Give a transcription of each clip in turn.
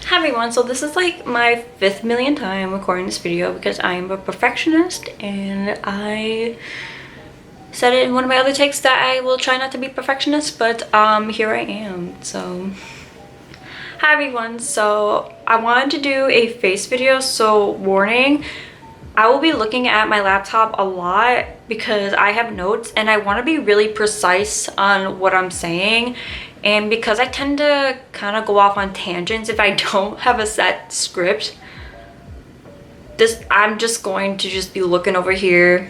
Hi everyone, so this is like my 5th million time recording this video because I am a perfectionist and I said it in one of my other takes that I will try not to be perfectionist, but here I am. So hi everyone, so I wanted to do a face video, so warning, I will be looking at my laptop a lot because I have notes and I want to be really precise on what I'm saying. And because I tend to kind of go off on tangents if I don't have a set script, I'm just going to be looking over here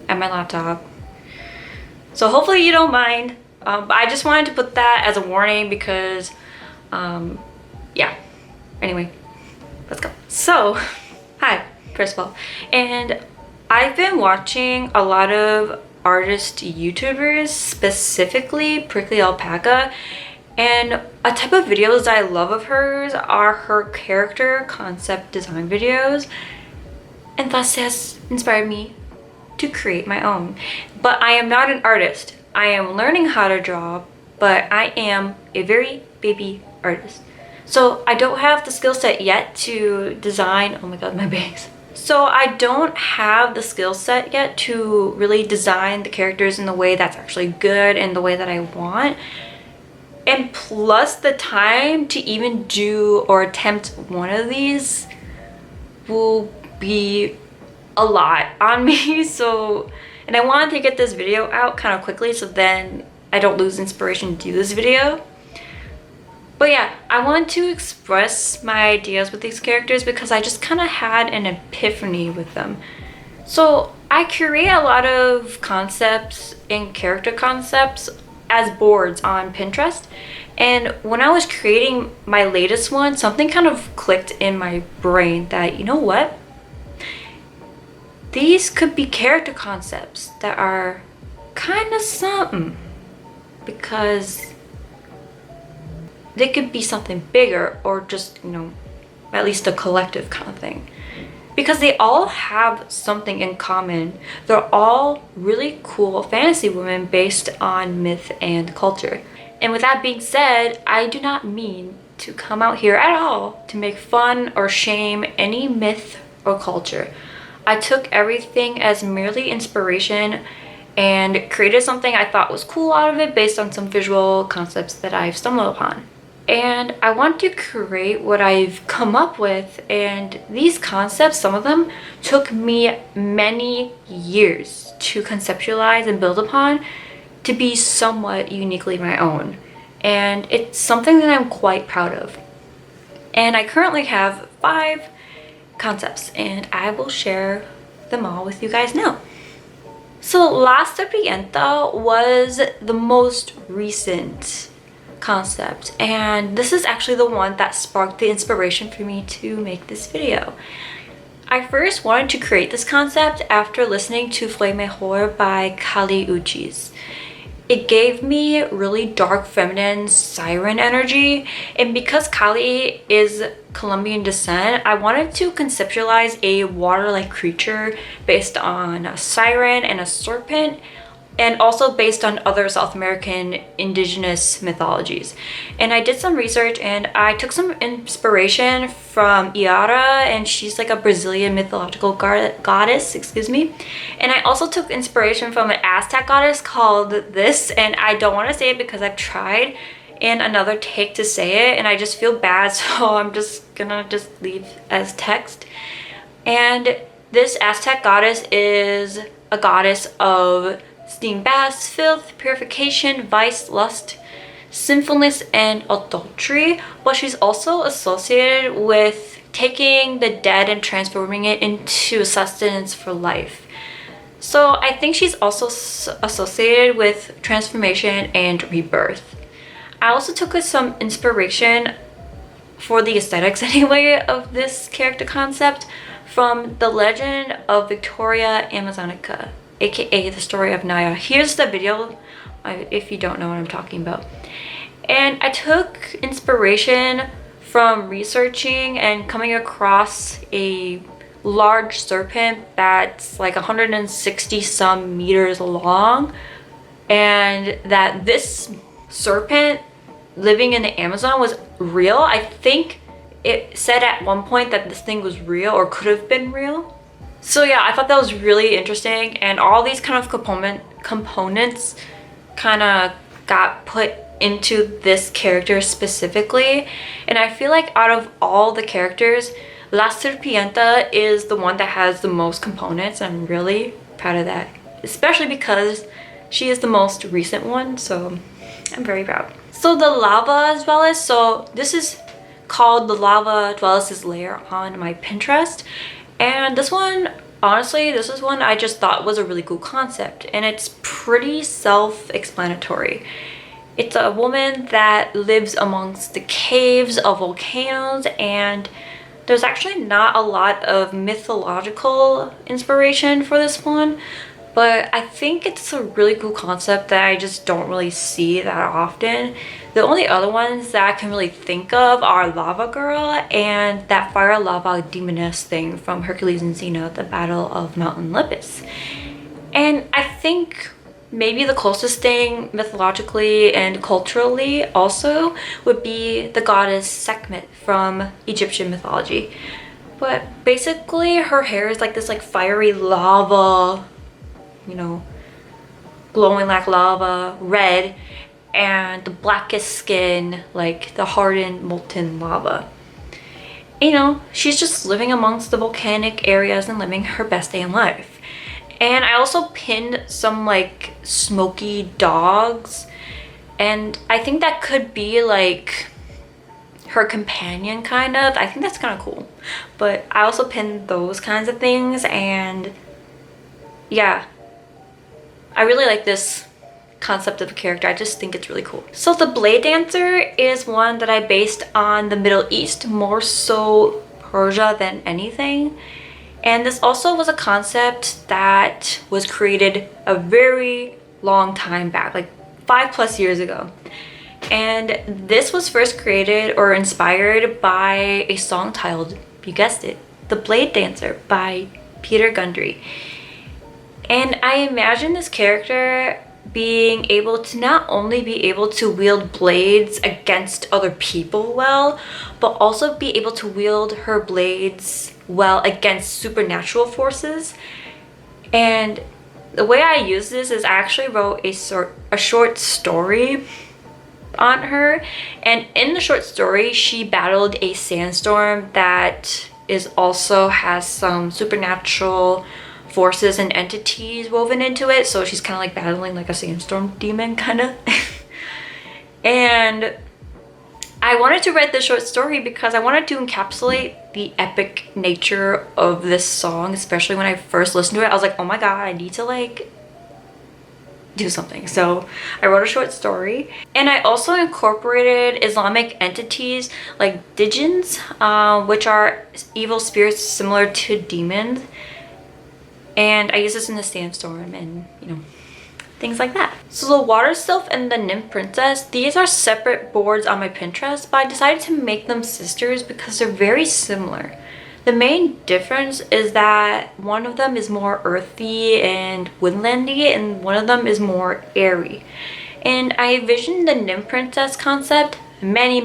at my laptop. So hopefully you don't mind. But I just wanted to put that as a warning because, yeah. Anyway, let's go. So, hi, first of all. And I've been watching a lot of artist YouTubers, specifically Prickly Alpaca, and a type of videos I love of hers are her character concept design videos, and thus has inspired me to create my own. But I am not an artist. I am learning how to draw, but I am a very baby artist. So I don't have the skill set yet to design, oh my god, my bags. So I don't have the skill set yet to really design the characters in the way that's actually good and the way that I want. And plus the time to even do or attempt one of these will be a lot on me. So, and I wanted to get this video out kind of quickly so then I don't lose inspiration to do this video. But yeah, I wanted to express my ideas with these characters because I just kind of had an epiphany with them. So I create a lot of concepts and character concepts as boards on Pinterest. And when I was creating my latest one, something kind of clicked in my brain that, you know what? These could be character concepts that are kind of something, because they could be something bigger or just, you know, at least a collective kind of thing. Because they all have something in common. They're all really cool fantasy women based on myth and culture. And with that being said, I do not mean to come out here at all to make fun or shame any myth or culture. I took everything as merely inspiration and created something I thought was cool out of it based on some visual concepts that I've stumbled upon. And I want to create what I've come up with, and these concepts, some of them, took me many years to conceptualize and build upon to be somewhat uniquely my own. And it's something that I'm quite proud of. And I currently have 5 concepts, and I will share them all with you guys now. So La Serpiente was the most recent concept, and this is actually the one that sparked the inspiration for me to make this video. I first wanted to create this concept after listening to Fue Mejor by Kali Uchis. It gave me really dark feminine siren energy, and because Kali is Colombian descent, I wanted to conceptualize a water-like creature based on a siren and a serpent, and also based on other South American indigenous mythologies. And I did some research and I took some inspiration from Iara, and she's like a Brazilian mythological goddess, excuse me. And I also took inspiration from an Aztec goddess called this, and I don't want to say it because I've tried in another take to say it and I just feel bad, so I'm just gonna leave as text. And this Aztec goddess is a goddess of steam baths, filth, purification, vice, lust, sinfulness, and adultery, but she's also associated with taking the dead and transforming it into sustenance for life. So I think she's also associated with transformation and rebirth. I also took some inspiration for the aesthetics anyway of this character concept from the legend of Victoria Amazonica, aka the story of Naya. Here's the video if you don't know what I'm talking about. And I took inspiration from researching and coming across a large serpent that's like 160 some meters long, and that this serpent living in the Amazon was real. I think it said at one point that this thing was real or could have been real. So yeah, I thought that was really interesting, and all these kind of components kind of got put into this character specifically. And I feel like out of all the characters, La Serpiente is the one that has the most components. I'm really proud of that, especially because she is the most recent one, so I'm very proud. So the lava dwellers, so this is called the lava dwellers layer on my Pinterest, and this one, honestly, this is one I just thought was a really cool concept, and it's pretty self-explanatory. It's a woman that lives amongst the caves of volcanoes, and there's actually not a lot of mythological inspiration for this one, but I think it's a really cool concept that I just don't really see that often. The only other ones that I can really think of are Lava Girl and that fire lava demoness thing from Hercules and Xena at the Battle of Mount Olympus. And I think maybe the closest thing mythologically and culturally also would be the goddess Sekhmet from Egyptian mythology. But basically her hair is like this like fiery lava, you know, glowing like lava, red, and the blackest skin, like the hardened molten lava. You know, she's just living amongst the volcanic areas and living her best day in life. And I also pinned some like smoky dogs, and I think that could be like her companion kind of. I think that's kind of cool. But I also pinned those kinds of things, and yeah, I really like this concept of a character. I just think it's really cool. So the Blade Dancer is one that I based on the Middle East, more so Persia than anything. And this also was a concept that was created a very long time back, like 5+ years ago. And this was first created or inspired by a song titled, you guessed it, The Blade Dancer by Peter Gundry. And I imagine this character being able to not only be able to wield blades against other people well, but also be able to wield her blades well against supernatural forces. And the way I use this is I actually wrote a short story on her, and in the short story she battled a sandstorm that is also has some supernatural forces and entities woven into it, so she's kind of like battling like a sandstorm demon kind of. And I wanted to write this short story because I wanted to encapsulate the epic nature of this song, especially when I first listened to it. I was like, oh my god, I need to like do something. So I wrote a short story, and I also incorporated Islamic entities like djinns, which are evil spirits similar to demons. And I use this in the sandstorm and, you know, things like that. So the Water Sylph and the Nymph Princess, these are separate boards on my Pinterest, but I decided to make them sisters because they're very similar. The main difference is that one of them is more earthy and woodlandy, and one of them is more airy. And I envisioned the Nymph Princess concept many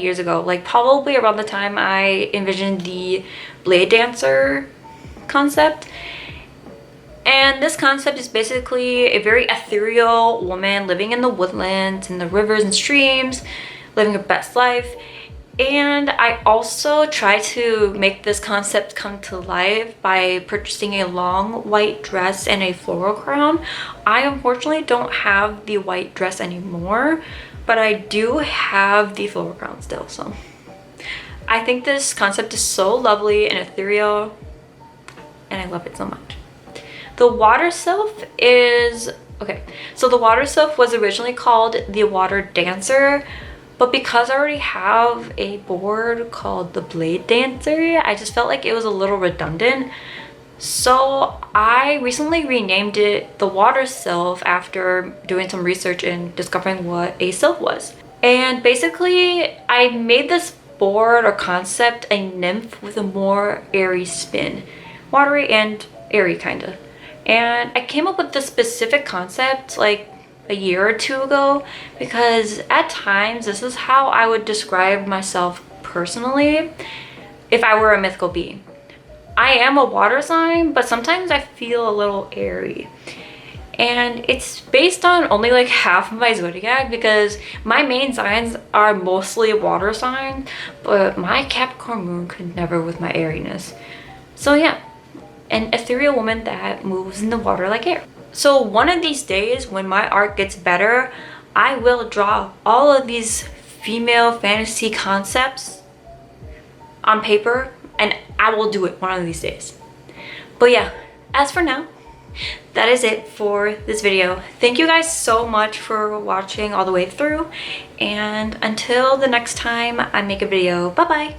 years ago, like probably around the time I envisioned the Blade Dancer concept. And this concept is basically a very ethereal woman living in the woodlands and the rivers and streams, living her best life. And I also try to make this concept come to life by purchasing a long white dress and a floral crown. I unfortunately don't have the white dress anymore, but I do have the floral crown still. So I think this concept is so lovely and ethereal, and I love it so much. The Water Sylph is, okay, so the Water Sylph was originally called the Water Dancer, but because I already have a board called the Blade Dancer, I just felt like it was a little redundant. So I recently renamed it the Water Sylph after doing some research and discovering what a sylph was. And basically, I made this board or concept a nymph with a more airy spin. Watery and airy, kind of. And I came up with this specific concept like a year or two ago because at times this is how I would describe myself personally if I were a mythical being. I am a water sign, but sometimes I feel a little airy. And it's based on only like half of my zodiac because my main signs are mostly water signs, but my Capricorn moon could never with my airiness. So yeah, an ethereal woman that moves in the water like air. So one of these days when my art gets better, I will draw all of these female fantasy concepts on paper, and I will do it one of these days. But yeah, as for now, that is it for this video. Thank you guys so much for watching all the way through, and until the next time I make a video, bye bye.